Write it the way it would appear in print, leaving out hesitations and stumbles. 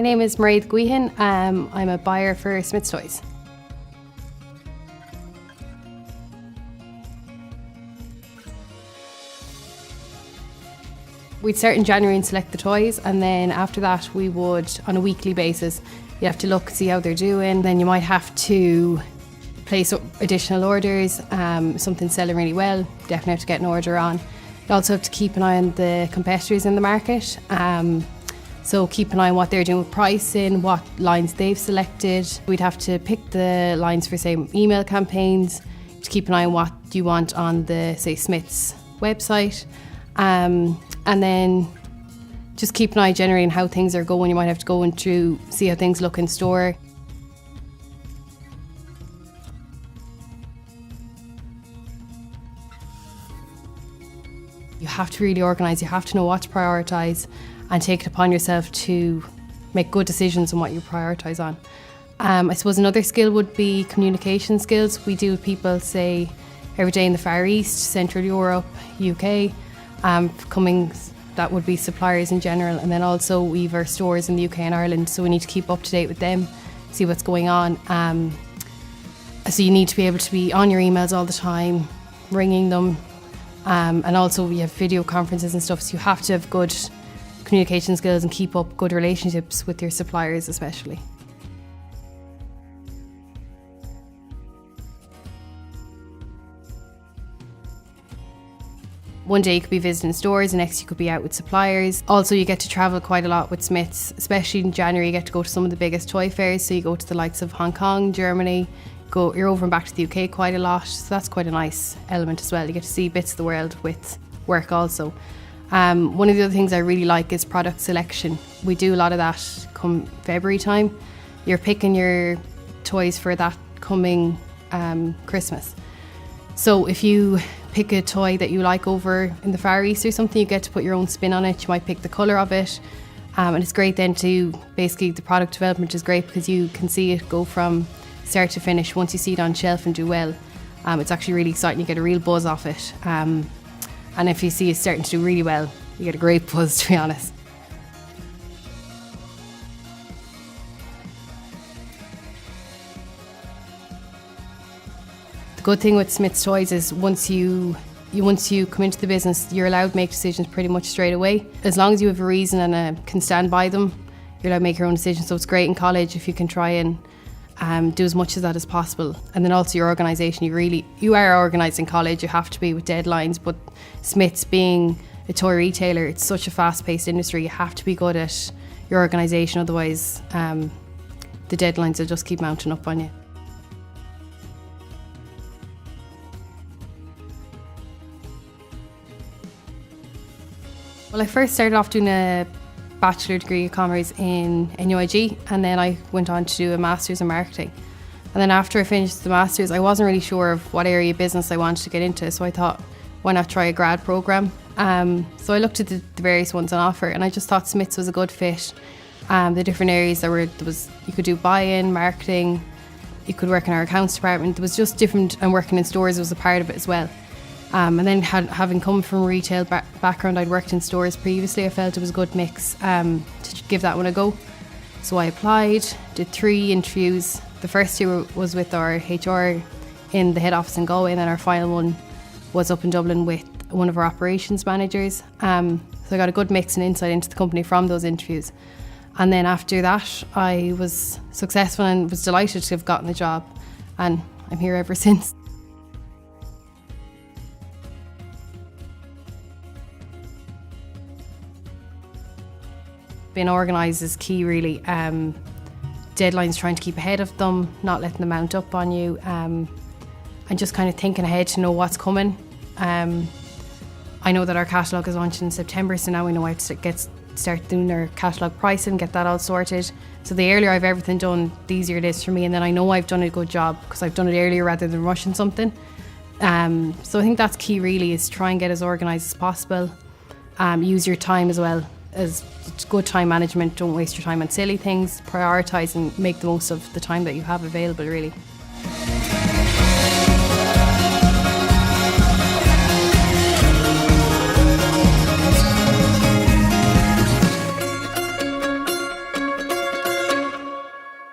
name is Mairead Guihen. I'm a buyer for Smyths toys. We'd start in January and select the toys, and then after that we would, on a weekly basis, you have to look, see how they're doing. Then you might have to place additional orders. Something's selling really well, definitely have to get an order on. You also have to keep an eye on the competitors in the market. So keep an eye on what they're doing with pricing, what lines they've selected. We'd have to pick the lines for, say, email campaigns, to keep an eye on what you want on the, say, Smyths website. And then just keep an eye generally on how things are going. You might have to go in through, see how things look in store. You have to really organise, you have to know what to prioritise and take it upon yourself to make good decisions on what you prioritise on. I suppose another skill would be communication skills. We deal with people, say, every day in the Far East, Central Europe, UK. That would be suppliers in general, and then also we've our stores in the UK and Ireland, so we need to keep up to date with them, see what's going on. So you need to be able to be on your emails all the time, ringing them, and also we have video conferences and stuff, so you have to have good communication skills and keep up good relationships with your suppliers especially. One day you could be visiting stores, the next you could be out with suppliers. Also, you get to travel quite a lot with Smyths, especially in January. You get to go to some of the biggest toy fairs, so you go to the likes of Hong Kong, Germany. You're over and back to the UK quite a lot, so that's quite a nice element as well. You get to see bits of the world with work also. One of the other things I really like is product selection. We do a lot of that come February time. You're picking your toys for that coming Christmas. So if you pick a toy that you like over in the Far East or something, you get to put your own spin on it. You might pick the colour of it, and it's great then to, basically the product development is great because you can see it go from start to finish. Once you see it on shelf and do well, it's actually really exciting. You get a real buzz off it, and if you see it starting to do really well, you get a great buzz, to be honest. The good thing with Smyths toys is once you come into the business, you're allowed to make decisions pretty much straight away. As long as you have a reason and can stand by them, you're allowed to make your own decisions. So it's great in college if you can try and do as much of that as possible. And then also your organisation, you are organised in college, you have to be with deadlines, but Smyths being a toy retailer, it's such a fast-paced industry, you have to be good at your organisation, otherwise the deadlines will just keep mounting up on you. Well, I first started off doing a Bachelor degree of Commerce in NUIG, and then I went on to do a Master's in Marketing. And then after I finished the Master's, I wasn't really sure of what area of business I wanted to get into, so I thought, why not try a grad programme? So I looked at the various ones on offer, and I just thought Smyths was a good fit. The different areas you could do buy-in, marketing, you could work in our accounts department. There was just different, and working in stores was a part of it as well. And then having come from a retail background, I'd worked in stores previously, I felt it was a good mix to give that one a go. So I applied, did 3 interviews. The first 2 was with our HR in the head office in Galway, and then our final one was up in Dublin with one of our operations managers. So I got a good mix and insight into the company from those interviews. And then after that, I was successful and was delighted to have gotten the job, and I'm here ever since. Being organised is key, really. Deadlines, trying to keep ahead of them, not letting them mount up on you, and just kind of thinking ahead to know what's coming. I know that our catalogue is launching in September, so now we know how to start doing our catalogue pricing, get that all sorted. So the earlier I've everything done, the easier it is for me, and then I know I've done a good job because I've done it earlier rather than rushing something. So I think that's key, really, is try and get as organised as possible. Use your time as well. As good time management, don't waste your time on silly things, prioritise and make the most of the time that you have available, really.